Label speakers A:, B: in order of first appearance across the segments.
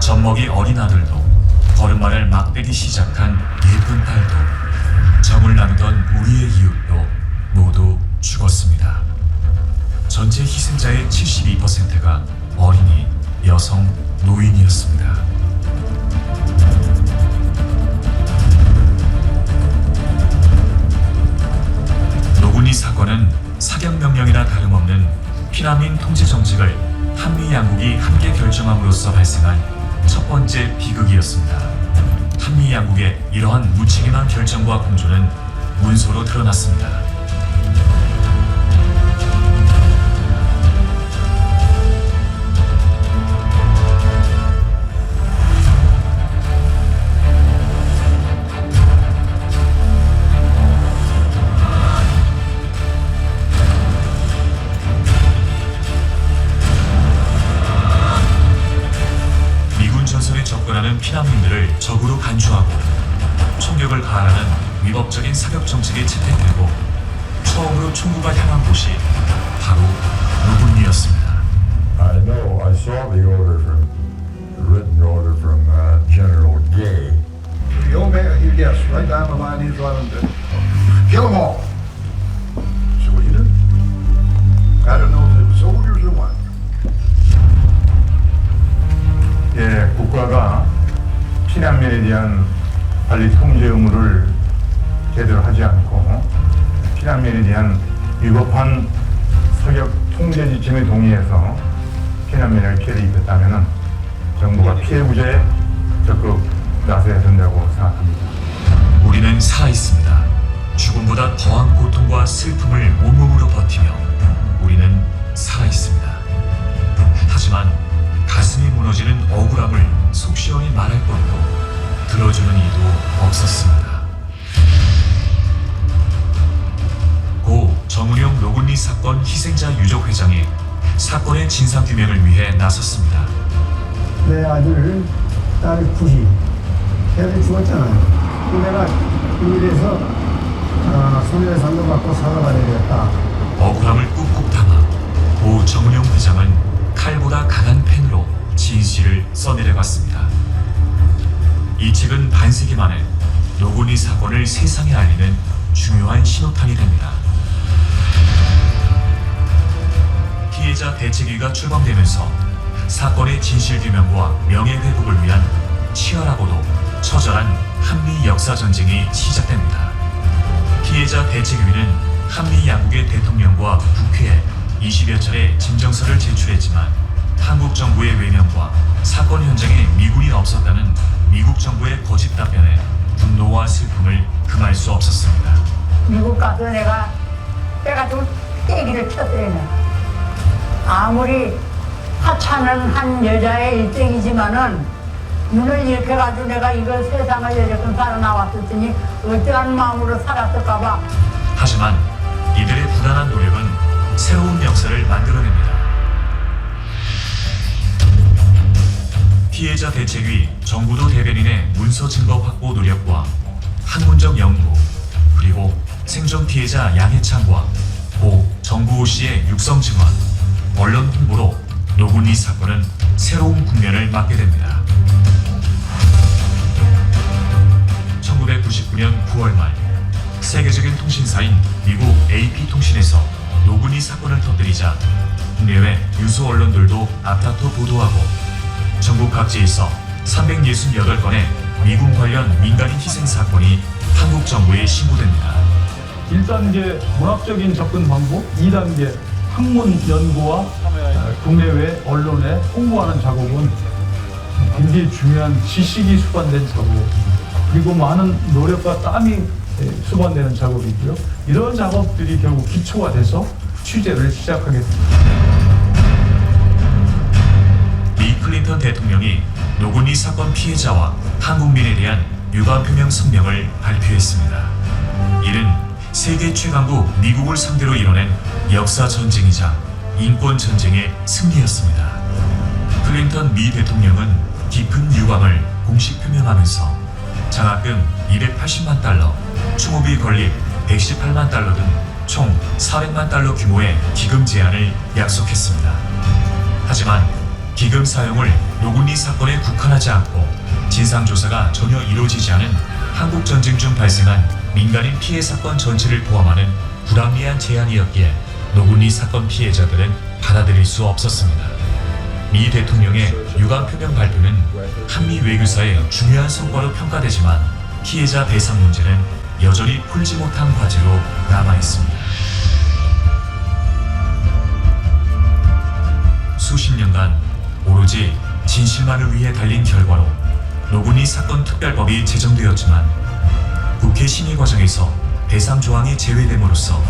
A: 젖먹이 어린 아들도 걸음마를 막대기 시작한 예쁜 딸도 정을 나누던 우리의 이웃도 모두 죽었습니다. 전체 희생자의 72%가 어린이, 여성, 노인이었습니다. 노군이 사건은 사격명령이나 다름없는 피난민 통제 정책을 한미 양국이 함께 결정함으로써 발생한 첫 번째 비극이었습니다. 한미 양국의 이러한 무책임한 결정과 공조는 문서로 드러났습니다. 접근하는 피난민들을 적으로 간주하고 총격을 가하라는 위법적인 사격 정책에 채택되고 처음으로 총구가 향한 곳이 바로 노군이었습니다.
B: I know. I saw the order from the written order from General Gay.
C: The old man, yes, right down the line. He's running to kill them all. Sweden? I don't know if it's soldiers or what.
B: 예, 국가가 피난민에 대한 관리 통제 의무를 제대로 하지 않고 피난민에 대한 위법한 사격 통제 지침에 동의해서 피난민을 피해를 입혔다면 정부가 피해 구제에 적극 나서야 된다고 생각합니다.
A: 우리는 살아있습니다. 죽음보다 더한 고통과 슬픔을 온몸으로 버티며 우리는 살아있습니다. 하지만 가슴이 무너지는 억울함을 속 시원히 말할 것도 들어주는 이도 없었습니다. 고 정은영 노군리 사건 희생자 유족 회장이 사건의 진상규명을 위해 나섰습니다.
D: 내 아들, 딸이 90, 걔들이 죽었잖아요. 내가 이래서 손해배상도 받고 사과받아야 되겠다.
A: 억울함을 꾹꾹 담아 고 정은영 회장은 칼보다 강한 펜으로 진실을 써내려갔습니다. 이 책은 반세기 만에 노군리 사건을 세상에 알리는 중요한 신호탄이 됩니다. 피해자 대책위가 출범되면서 사건의 진실규명과 명예회복을 위한 치열하고도 처절한 한미 역사전쟁이 시작됩니다. 피해자 대책위는 한미 양국의 대통령과 국회에 20여 차례 진정서를 제출했지만 한국 정부의 외면과 사건 현장에 미군이 없었다는 미국 정부의 거짓 답변에 분노와 슬픔을 금할 수 없었습니다.
E: 미국 가서 내가 빼가지고 떼기를 쳤어요. 아무리 하찮은 한 여자의 일생이지만은 눈을 이렇게 가지고 내가 이걸 세상을 여태껏 살아나왔었으니 어떠한 마음으로 살았을까봐.
A: 하지만 이들의 부단한 새로운 역사를 만들어냅니다. 피해자 대책위 정부도 대변인의 문서 증거 확보 노력과 학문적 연구, 그리고 생존 피해자 양해창과 고 정부호 씨의 육성 증언, 언론 홍보로 노군리 사건은 새로운 국면을 맞게 됩니다. 1999년 9월 말 세계적인 통신사인 미국 AP통신에서 노군리 사건을 터뜨리자 국내외 유수 언론들도 앞다퉈 보도하고 전국 각지에서 368건의 미군 관련 민간인 희생 사건이 한국 정부에 신고됩니다.
F: 1단계 문학적인 접근 방법, 2단계 학문 연구와 국내외 언론에 홍보하는 작업은 굉장히 중요한 지식이 수반된 작업, 그리고 많은 노력과 땀이 수반되는 작업이고요. 이런 작업들이 결국 기초가 돼서 취재를 시작하게 됩니다.
A: 미 클린턴 대통령이 노군리 사건 피해자와 한국민에 대한 유감 표명 성명을 발표했습니다. 이는 세계 최강국 미국을 상대로 이뤄낸 역사 전쟁이자 인권 전쟁의 승리였습니다. 클린턴 미 대통령은 깊은 유감을 공식 표명하면서 장학금 280만 달러, 추모비 건립 118만 달러 등 총 400만 달러 규모의 기금 제안을 약속했습니다. 하지만 기금 사용을 노군리 사건에 국한하지 않고 진상조사가 전혀 이루어지지 않은 한국 전쟁 중 발생한 민간인 피해 사건 전체를 포함하는 불합리한 제안이었기에 노군리 사건 피해자들은 받아들일 수 없었습니다. 미 대통령의 유감 표명 발표는 한미 외교사의 중요한 성과로 평가되지만 피해자 배상 문제는 여전히 풀지 못한 과제로 남아 있습니다. 수십 년간 오로지 진실만을 위해 달린 결과로 노군리 사건 특별법이 제정되었지만 국회 심의 과정에서 배상 조항이 제외됨으로써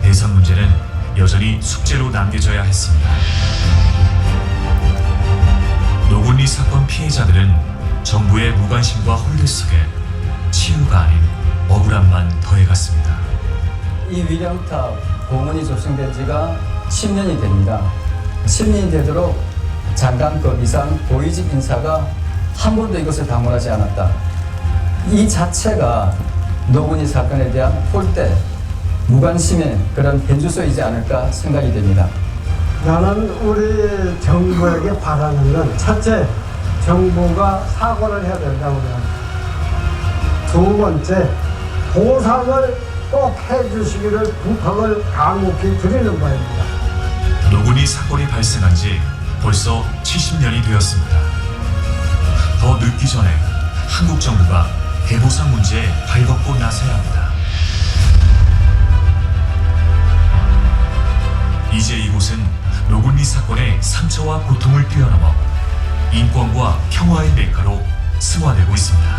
A: 배상 문제는 여전히 숙제로 남겨져야 했습니다. 노군리 사건 피해자들은 정부의 무관심과 홀대 속에 치유가 아닌 억울함만 더해갔습니다.
G: 이 위령탑 공원이 조성된 지가 10년이 됩니다. 10년이 되도록 장관급 이상 고위직 인사가 한 번도 이것을 방문하지 않았다. 이 자체가 노군리 사건에 대한 홀대, 무관심의 그런 현주소이지 않을까 생각이 됩니다.
D: 나는 우리 정부에게 바라는 건 첫째, 정부가 사과를 해야 된다고 합니다. 두 번째, 보상을 꼭 해주시기를 부탁을 간곡히 드리는 바입니다.
A: 노군리 사건이 발생한 지 벌써 70년이 되었습니다. 더 늦기 전에 한국 정부가 대보상 문제에 발벗고 나서야 합니다. 이제 이곳은 노군리 사건의 상처와 고통을 뛰어넘어 인권과 평화의 메카로 승화되고 있습니다.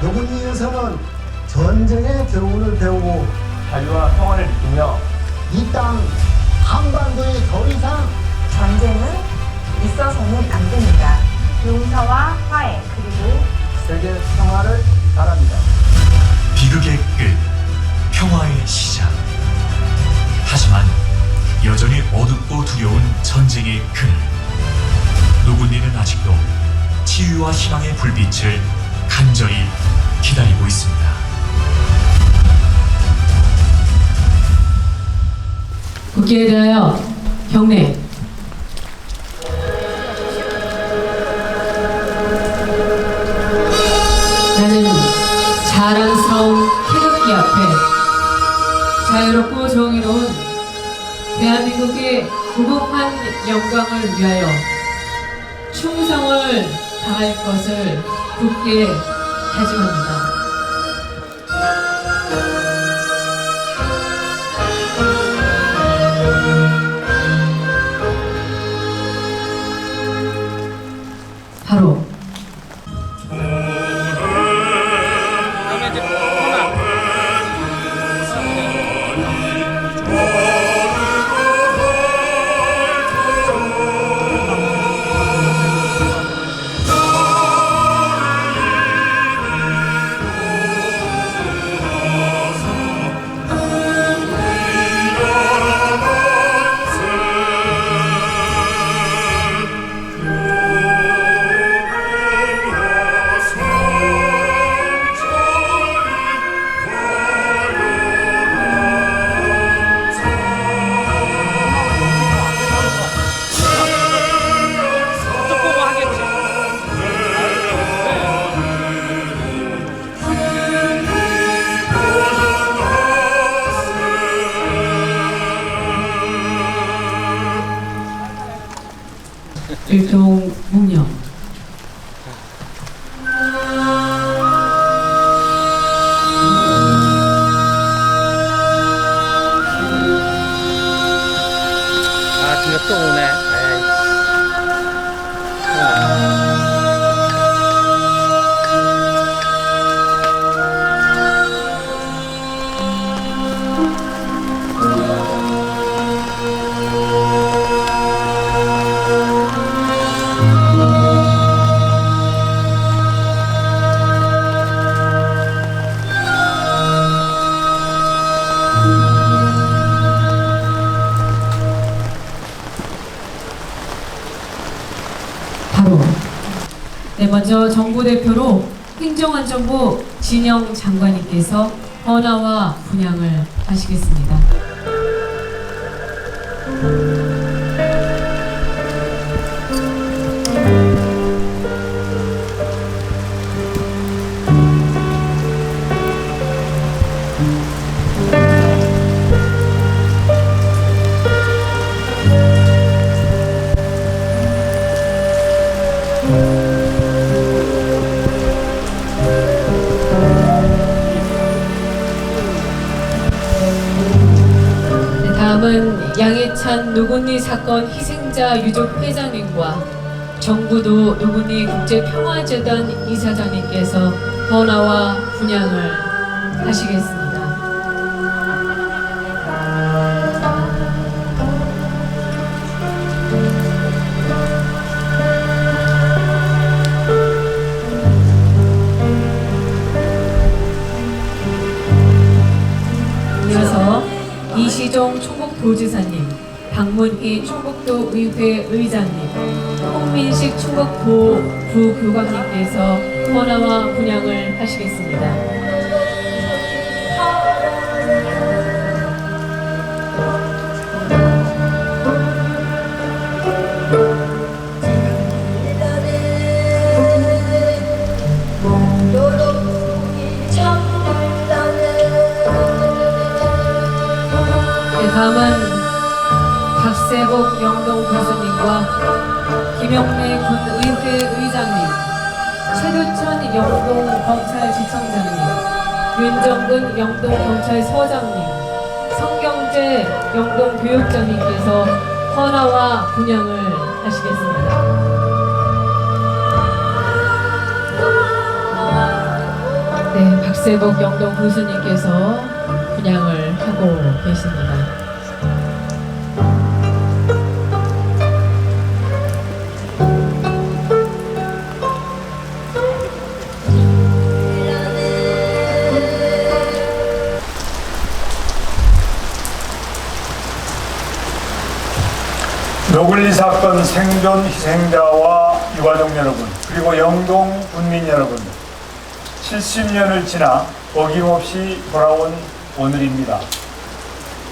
D: 노군리에서는 전쟁의 교훈을 배우고
G: 자유와 평화를 느끼며
D: 이 땅 한반도에 더 이상
H: 전쟁은 있어서는 안 됩니다. 용서와 화해 그리고
G: 세계 평화를 바랍니다.
A: 비극의 끝, 평화의 시작. 하지만 여전히 어둡고 두려운 전쟁의 그늘. 노군리는 아직도 치유와 희망의 불빛을 간절히 기다리고 있습니다.
I: 국기에 대하여 경례. 나는 자랑스러운 태극기 앞에 자유롭고 정의로운 대한민국의 무궁한 영광을 위하여 충성을 다할 것을 굳게 다짐합니다. 바로 일종문명.
J: 아, 뒤가 또 오네.
I: 바로 네, 먼저 정부 대표로 행정안전부 진영 장관님께서 헌화와 분향을 하시겠습니다. 네, 다음은 양해찬 노건리 사건 희생자 유족 회장님과 정부도 노건리 국제평화재단 이사장님께서 헌화와 분향을 하시겠습니다. 이어서 이시종 충북도지사님, 박문희 충북도의회 의장님, 홍민식 충북도 부교감님께서 헌화와 분향을 하시겠습니다. 네, 다음은 박세복 영동 교수님과 김영래 군의회 의장님, 최두천 영동 검찰지청장님, 윤정근 영동 경찰서장님, 성경재 영동 교육장님께서 헌화와 분향을 하시겠습니다. 네, 박세복 영동 교수님께서 분향을 하고 계십니다.
F: 노글리 사건 생존 희생자와 유가족 여러분, 그리고 영동 군민 여러분, 70년을 지나 어김없이 돌아온 오늘입니다.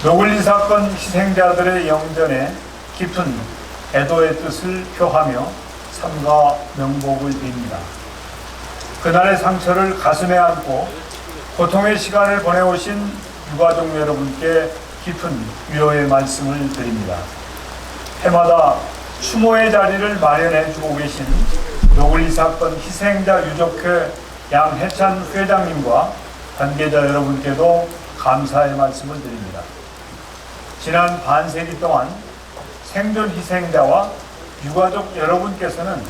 F: 노글리 사건 희생자들의 영전에 깊은 애도의 뜻을 표하며 삼가 명복을 빕니다. 그날의 상처를 가슴에 안고 고통의 시간을 보내오신 유가족 여러분께 깊은 위로의 말씀을 드립니다. 해마다 추모의 자리를 마련해 주고 계신 노글리 사건 희생자 유족회 양해찬 회장님과 관계자 여러분께도 감사의 말씀을 드립니다. 지난 반세기 동안 생존 희생자와 유가족 여러분께서는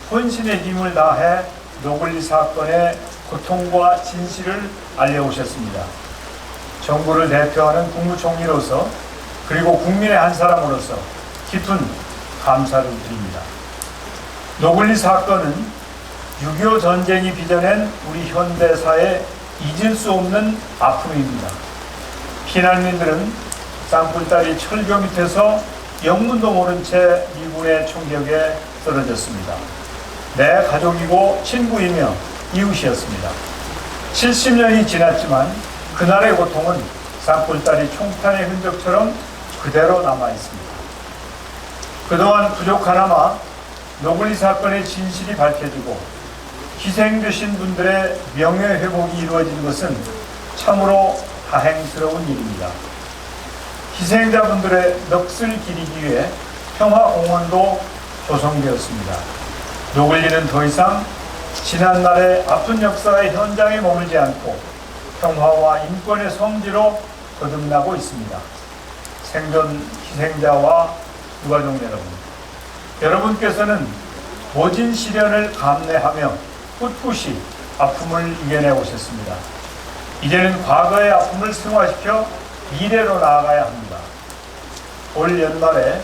F: 혼신의 힘을 다해 노글리 사건의 고통과 진실을 알려오셨습니다. 정부를 대표하는 국무총리로서 그리고 국민의 한 사람으로서 깊은 감사를 드립니다. 노글리 사건은 6.25 전쟁이 빚어낸 우리 현대사의 잊을 수 없는 아픔입니다. 피난민들은 쌍불다리 철교 밑에서 영문도 모른 채 미군의 총격에 쓰러졌습니다. 내 가족이고 친구이며 이웃이었습니다. 70년이 지났지만 그날의 고통은 쌍불다리 총탄의 흔적처럼 그대로 남아있습니다. 그동안 부족하나마 노글리 사건의 진실이 밝혀지고 희생되신 분들의 명예회복이 이루어진 것은 참으로 다행스러운 일입니다. 희생자분들의 넋을 기리기 위해 평화공원도 조성되었습니다. 노글리는 더 이상 지난날의 아픈 역사의 현장에 머물지 않고 평화와 인권의 성지로 거듭나고 있습니다. 생존 희생자와 유가족 여러분께서는 모진 시련을 감내하며 꿋꿋이 아픔을 이겨내 오셨습니다. 이제는 과거의 아픔을 승화시켜 미래로 나아가야 합니다. 올 연말에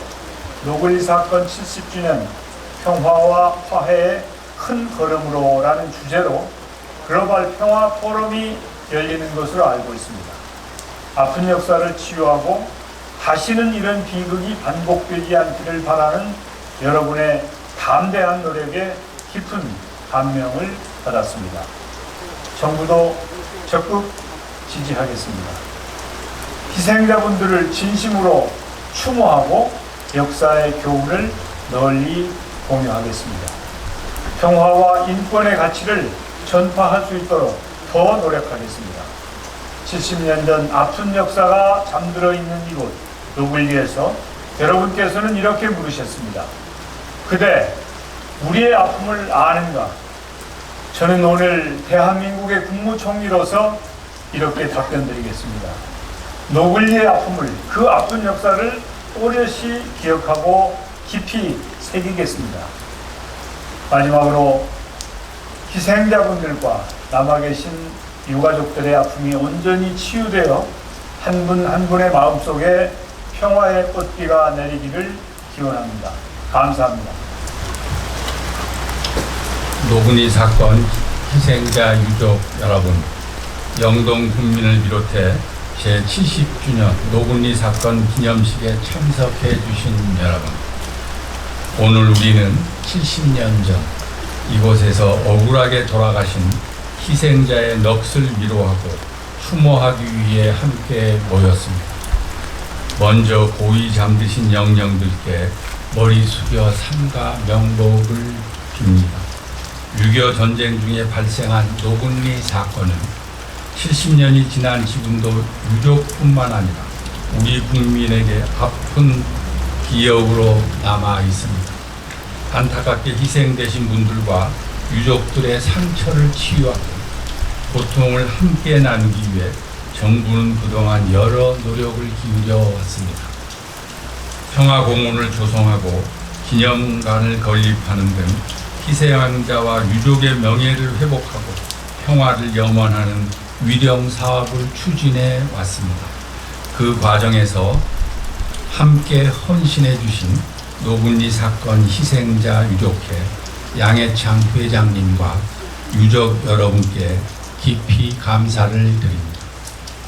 F: 노글리 사건 70주년 평화와 화해의 큰 걸음으로라는 주제로 글로벌 평화 포럼이 열리는 것으로 알고 있습니다. 아픈 역사를 치유하고 다시는 이런 비극이 반복되지 않기를 바라는 여러분의 담대한 노력에 깊은 감명을 받았습니다. 정부도 적극 지지하겠습니다. 희생자분들을 진심으로 추모하고 역사의 교훈을 널리 공유하겠습니다. 평화와 인권의 가치를 전파할 수 있도록 더 노력하겠습니다. 70년 전 아픈 역사가 잠들어 있는 이곳 노글리에서 여러분께서는 이렇게 물으셨습니다. 그대, 우리의 아픔을 아는가? 저는 오늘 대한민국의 국무총리로서 이렇게 답변드리겠습니다. 노글리의 아픔을, 그 아픈 역사를 또렷이 기억하고 깊이 새기겠습니다. 마지막으로 희생자분들과 남아 계신 유가족들의 아픔이 온전히 치유되어 한 분 한 분의 마음속에 평화의 꽃비가 내리기를 기원합니다. 감사합니다.
K: 노근이 사건 희생자 유족 여러분, 영동 국민을 비롯해 제70주년 노근이 사건 기념식에 참석해 주신 여러분, 오늘 우리는 70년 전 이곳에서 억울하게 돌아가신 희생자의 넋을 위로하고 추모하기 위해 함께 모였습니다. 먼저 고이 잠드신 영령들께 머리 숙여 삼가 명복을 빕니다. 6.25 전쟁 중에 발생한 노근리 사건은 70년이 지난 지금도 유족뿐만 아니라 우리 국민에게 아픈 기억으로 남아 있습니다. 안타깝게 희생되신 분들과 유족들의 상처를 치유하고 고통을 함께 나누기 위해 정부는 그동안 여러 노력을 기울여 왔습니다. 평화공원을 조성하고 기념관을 건립하는 등 희생자와 유족의 명예를 회복하고 평화를 염원하는 위령 사업을 추진해 왔습니다. 그 과정에서 함께 헌신해 주신 노근리 사건 희생자 유족회 양해창 회장님과 유족 여러분께 깊이 감사를 드립니다.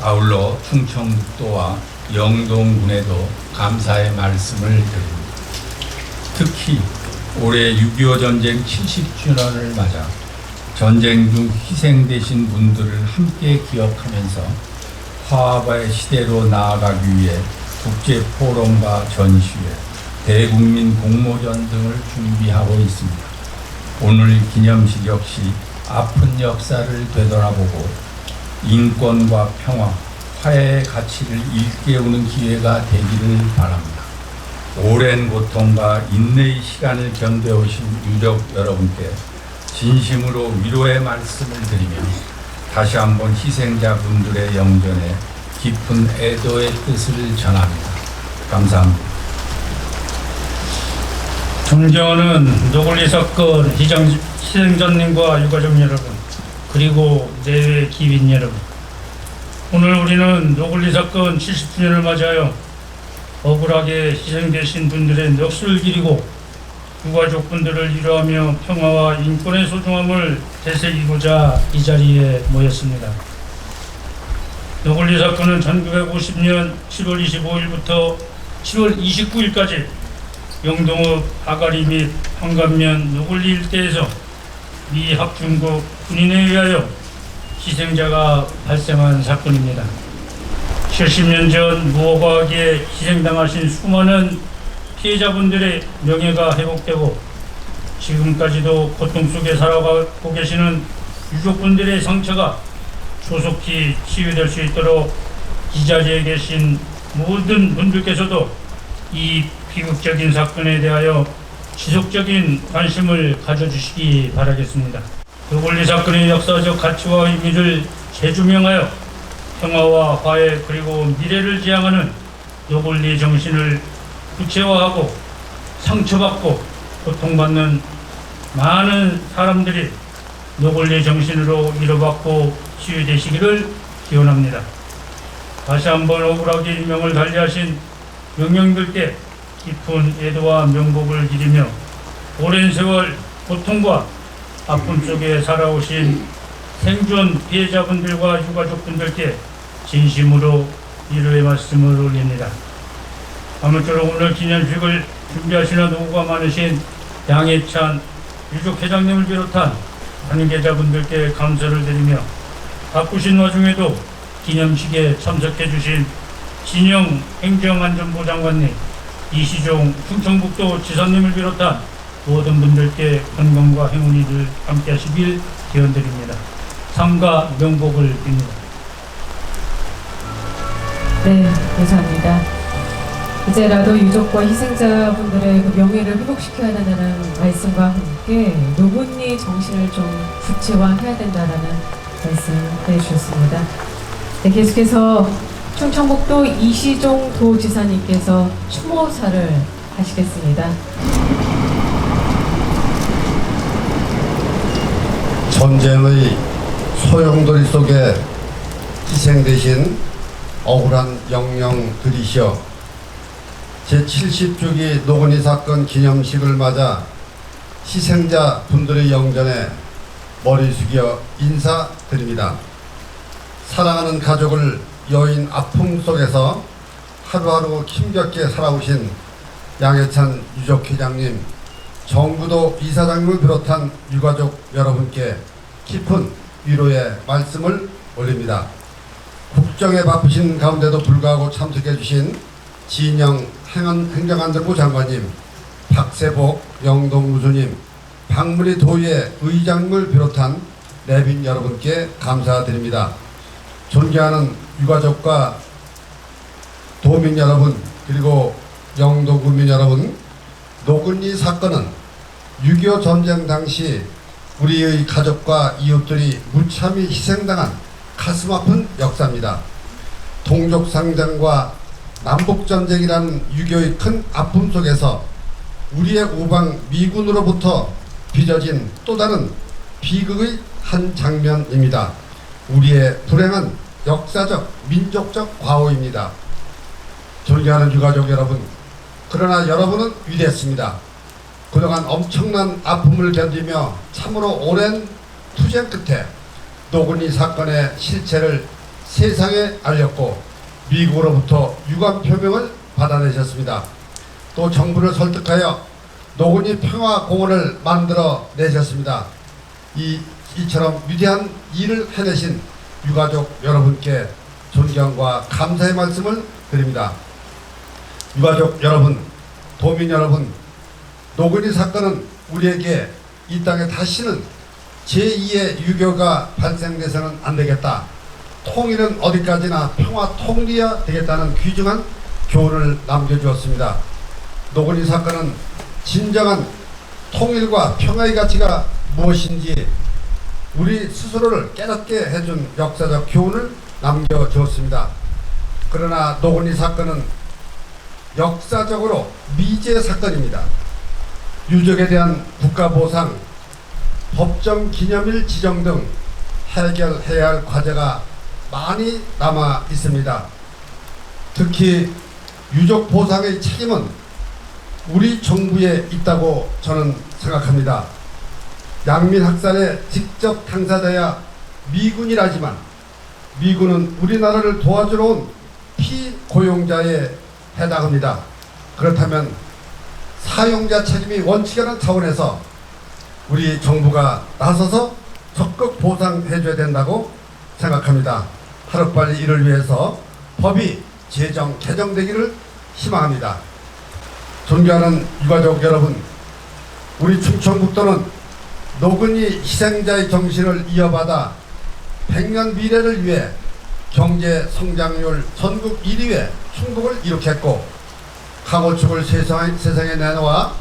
K: 아울러 충청북도와 영동군에도 감사의 말씀을 드립니다. 특히 올해 6.25 전쟁 70주년을 맞아 전쟁 중 희생되신 분들을 함께 기억하면서 화합의 시대로 나아가기 위해 국제포럼과 전시회, 대국민 공모전 등을 준비하고 있습니다. 오늘 기념식 역시 아픈 역사를 되돌아보고 인권과 평화, 화해의 가치를 일깨우는 기회가 되기를 바랍니다. 오랜 고통과 인내의 시간을 견뎌오신 유족 여러분께 진심으로 위로의 말씀을 드리며 다시 한번 희생자분들의 영전에 깊은 애도의 뜻을 전합니다. 감사합니다.
L: 존경하는 노글리 사건 희생자님과 유가족 여러분, 그리고 내외 기빈 여러분, 오늘 우리는 노글리 사건 70주년을 맞이하여 억울하게 희생되신 분들의 넋을 기리고 유가족분들을 위로하며 평화와 인권의 소중함을 되새기고자 이 자리에 모였습니다. 노글리 사건은 1950년 7월 25일부터 7월 29일까지 영동읍 아가리 및 황감면 노글리 일대에서 미 합중국 군인에 의하여 희생자가 발생한 사건입니다. 70년 전 무고하게 희생당하신 수많은 피해자분들의 명예가 회복되고 지금까지도 고통 속에 살아가고 계시는 유족분들의 상처가 조속히 치유될 수 있도록 이 자리에 계신 모든 분들께서도 이 비극적인 사건에 대하여 지속적인 관심을 가져주시기 바라겠습니다. 노골리 사건의 역사적 가치와 의미를 재조명하여 평화와 화해 그리고 미래를 지향하는 노골리 정신을 구체화하고 상처받고 고통받는 많은 사람들이 노골리 정신으로 위로받고 치유되시기를 기원합니다. 다시 한번 억울하게 인명을 달리하신 명령들께 깊은 애도와 명복을 기리며 오랜 세월 고통과 아픔 속에 살아오신 생존 피해자분들과 유가족분들께 진심으로 위로의 말씀을 올립니다. 아무쪼록 오늘 기념식을 준비하시는 노고가 많으신 양해찬 유족회장님을 비롯한 관계자분들께 감사를 드리며 바쁘신 와중에도 기념식에 참석해 주신 진영 행정안전부 장관님, 이시종 충청북도 지사님을 비롯한 모든 분들께 건강과 행운이 늘 함께 하시길 기원드립니다. 삼가 명복을 빕니다.
I: 네, 감사합니다. 이제라도 유족과 희생자분들의 그 명예를 회복시켜야 된다는 말씀과 함께 노군리 정신을 좀 구체화해야 된다는 말씀 해주셨습니다. 네, 계속해서 충청북도 이시종 도지사님께서 추모사를 하시겠습니다.
M: 전쟁의 소용돌이 속에 희생되신 억울한 영령들이시여 제70주기 노건희 사건 기념식을 맞아 희생자 분들의 영전에 머리 숙여 인사드립니다. 사랑하는 가족을 여인 아픔 속에서 하루하루 힘겹게 살아오신 양해찬 유족회장님, 정부도 이사장님을 비롯한 유가족 여러분께 깊은 위로의 말씀을 올립니다. 국정에 바쁘신 가운데도 불구하고 참석해 주신 진영 행정안전부 장관님, 박세복 영동무소님, 박문희 도의회 의장님을 비롯한 내빈 여러분께 감사드립니다. 존경하는 유가족과 도민 여러분, 그리고 영동군민 여러분, 노근리 사건은 6.25 전쟁 당시 우리의 가족과 이웃들이 무참히 희생당한 가슴 아픈 역사입니다. 동족상전과 남북전쟁이라는 6.25의 큰 아픔 속에서 우리의 우방 미군으로부터 빚어진 또 다른 비극의 한 장면입니다. 우리의 불행한 역사적 민족적 과오입니다. 존경하는 유가족 여러분, 그러나 여러분은 위대했습니다. 그동안 엄청난 아픔을 견디며 참으로 오랜 투쟁 끝에 노근리 사건의 실체를 세상에 알렸고 미국으로부터 유감 표명을 받아내셨습니다. 또 정부를 설득하여 노근리 평화공원을 만들어 내셨습니다. 이처럼 위대한 일을 해내신 유가족 여러분께 존경과 감사의 말씀을 드립니다. 유가족 여러분, 도민 여러분, 노근리 사건은 우리에게 이 땅에 다시는 제2의 유교가 발생돼서는 안 되겠다. 통일은 어디까지나 평화 통리해야 되겠다는 귀중한 교훈을 남겨주었습니다. 노근리 사건은 진정한 통일과 평화의 가치가 무엇인지 우리 스스로를 깨닫게 해준 역사적 교훈을 남겨주었습니다. 그러나 노근리 사건은 역사적으로 미제 사건입니다. 유족에 대한 국가보상, 법정 기념일 지정 등 해결해야 할 과제가 많이 남아 있습니다. 특히 유족 보상의 책임은 우리 정부에 있다고 저는 생각합니다. 양민 학살의 직접 당사자야 미군이라지만 미군은 우리나라를 도와주러 온 피고용자에 해당합니다. 그렇다면 사용자 책임이 원칙이라는 차원에서 우리 정부가 나서서 적극 보상해줘야 된다고 생각합니다. 하루빨리 이를 위해서 법이 개정되기를 희망합니다. 존경하는 유가족 여러분, 우리 충청북도는 노근리 희생자의 정신을 이어받아 100년 미래를 위해 경제 성장률 전국 1위의 충북을 이룩했고 강호축을 세상에 내놓아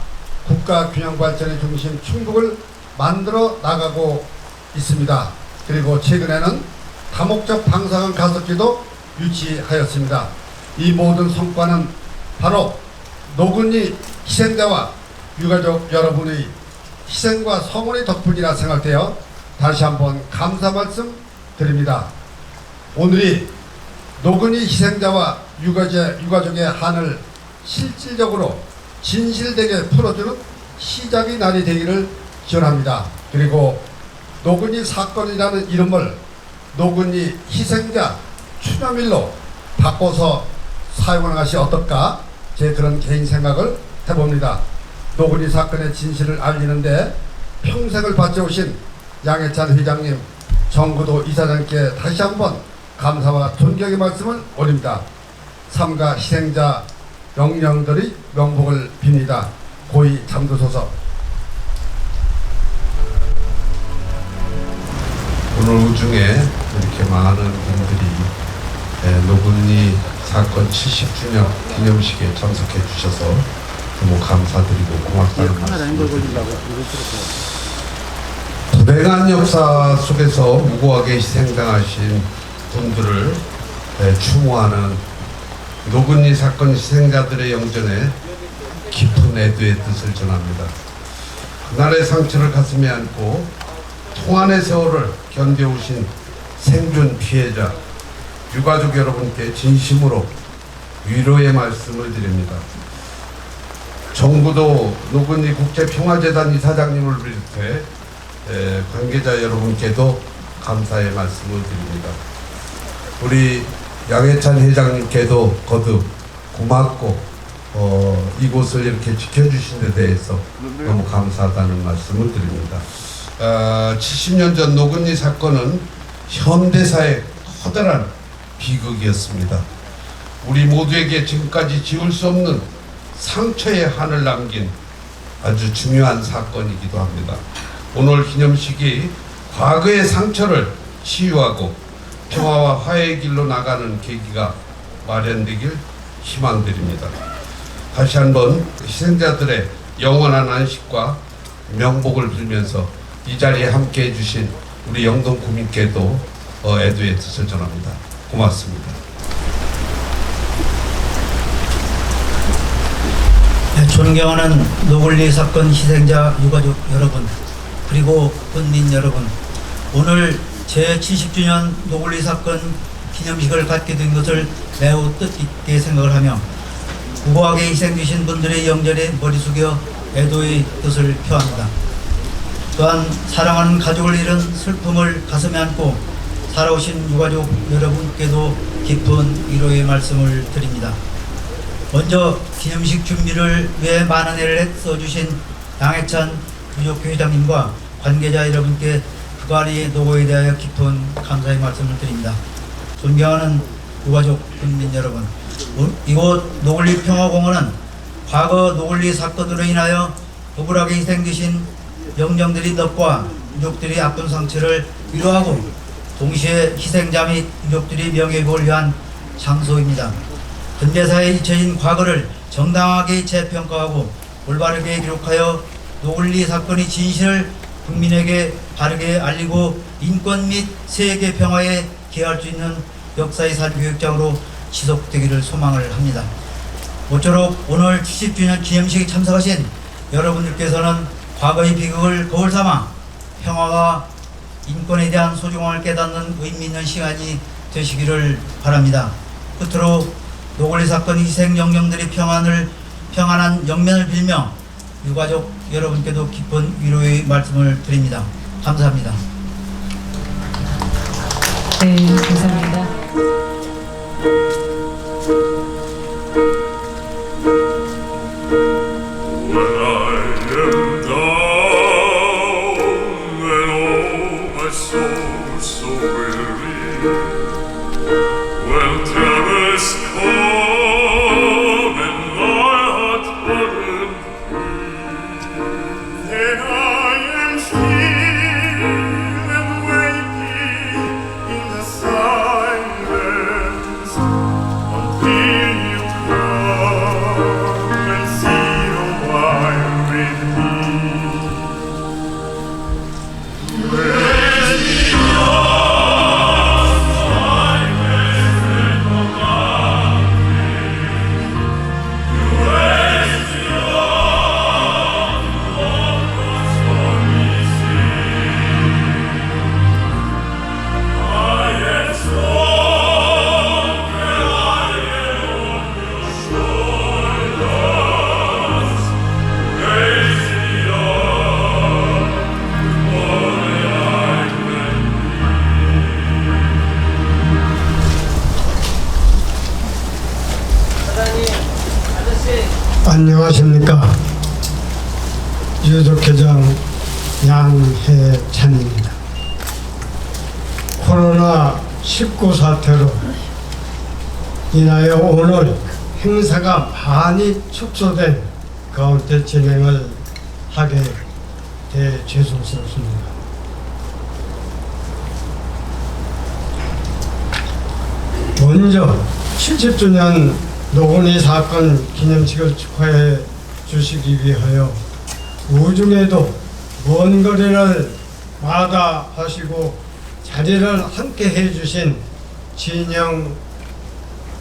M: 국가 균형 발전의 중심 충북을 만들어 나가고 있습니다. 그리고 최근에는 다목적 방사능 가습기도 유치하였습니다. 이 모든 성과는 바로 노군리 희생자와 유가족 여러분의 희생과 성원의 덕분이라 생각되어 다시 한번 감사 말씀 드립니다. 오늘이 노군리 희생자와 유가족의 한을 실질적으로 진실되게 풀어주는 시작의 날이 되기를 기원합니다. 그리고 노군리 사건이라는 이름을 노군리 희생자 추념일로 바꿔서 사용하는 것이 어떨까, 제 그런 개인 생각을 해봅니다. 노군리 사건의 진실을 알리는데 평생을 바쳐오신 양해찬 회장님, 정구도 이사장님께 다시 한번 감사와 존경의 말씀을 올립니다. 삼가 희생자 영령들의 명복을 빕니다. 고이 잠드소서.
N: 오늘 오중에 이렇게 많은 분들이 노군리 사건 70주년 기념식에 참석해 주셔서 너무 감사드리고 고맙다는 말씀 드립니다. 불행한 역사 속에서 무고하게 희생당하신 분들을 추모하는 노군리 사건 희생자들의 영전에 깊은 애도의 뜻을 전합니다. 그날의 상처를 가슴에 안고 통한의 세월을 견뎌오신 생존 피해자, 유가족 여러분께 진심으로 위로의 말씀을 드립니다. 정부도 노군리 국제평화재단 이사장님을 비롯해 관계자 여러분께도 감사의 말씀을 드립니다. 우리 양해찬 회장님께도 거듭 고맙고 이곳을 이렇게 지켜주신 데 대해서 너무 감사하다는 말씀을 드립니다. 70년 전 노군리 사건은 현대사의 커다란 비극이었습니다. 우리 모두에게 지금까지 지울 수 없는 상처의 한을 남긴 아주 중요한 사건이기도 합니다. 오늘 기념식이 과거의 상처를 치유하고 평화와 화해의 길로 나가는 계기가 마련되길 희망드립니다. 다시 한번 희생자들의 영원한 안식과 명복을 빌면서 이 자리에 함께 해주신 우리 영동 구민께도 애도의 뜻을 전합니다. 고맙습니다.
O: 존경하는 노군리 사건 희생자 유가족 여러분, 그리고 국민 여러분, 오늘 제70주년 노군리 사건 기념식을 갖게 된 것을 매우 뜻깊게 생각을 하며 무고하게 희생되신 분들의 영전에 머리 숙여 애도의 뜻을 표합니다. 또한 사랑하는 가족을 잃은 슬픔을 가슴에 안고 살아오신 유가족 여러분께도 깊은 위로의 말씀을 드립니다. 먼저 기념식 준비를 위해 많은 애를 써주신 양해찬 유족회 회장님과 관계자 여러분께 그간의 노고에 대하여 깊은 감사의 말씀을 드립니다. 존경하는 유가족 국민 여러분, 이곳 노군리 평화공원은 과거 노군리 사건으로 인하여 억울하게 희생되신 영령들의 넋과 유족들의 아픈 상처를 위로하고 동시에 희생자 및 유족들의 명예회복을 위한 장소입니다. 근대사에 잊혀진 과거를 정당하게 재평가하고 올바르게 기록하여 노군리 사건의 진실을 국민에게 바르게 알리고 인권 및 세계 평화에 기여할 수 있는 역사의 산교육장으로 지속되기를 소망을 합니다. 모쪼록 오늘 70주년 기념식에 참석하신 여러분들께서는 과거의 비극을 거울 삼아 평화와 인권에 대한 소중함을 깨닫는 의미 있는 시간이 되시기를 바랍니다. 끝으로 노군리 사건 희생 영령들의 평안한 영면을 빌며 유가족 여러분께도 깊은 위로의 말씀을 드립니다. 감사합니다.
I: 네, 감사합니다.
P: Then I am still and waiting in the silence. 안녕하십니까. 유족회장 양해찬입니다. 코로나19 사태로 인하여 오늘 행사가 많이 축소된 가운데 진행을 하게 돼 죄송스럽습니다. 먼저 70주년 노건희 사건 기념식을 축하해 주시기 위하여 우중에도 먼 거리를 마다하시고 자리를 함께 해주신 진영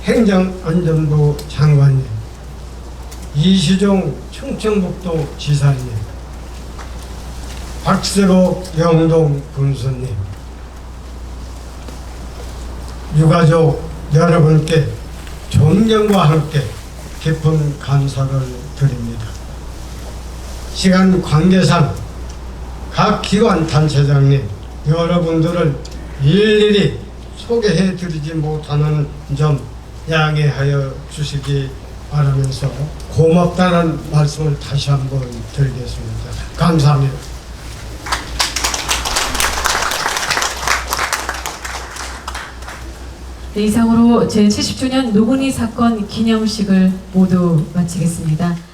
P: 행정안전부 장관님, 이시종 충청북도 지사님, 박세복 영동 군수님, 유가족 여러분께 존경과 함께 깊은 감사를 드립니다. 시간 관계상 각 기관 단체장님 여러분들을 일일이 소개해 드리지 못하는 점 양해하여 주시기 바라면서 고맙다는 말씀을 다시 한번 드리겠습니다. 감사합니다.
I: 네, 이상으로 제70주년 노건희 사건 기념식을 모두 마치겠습니다.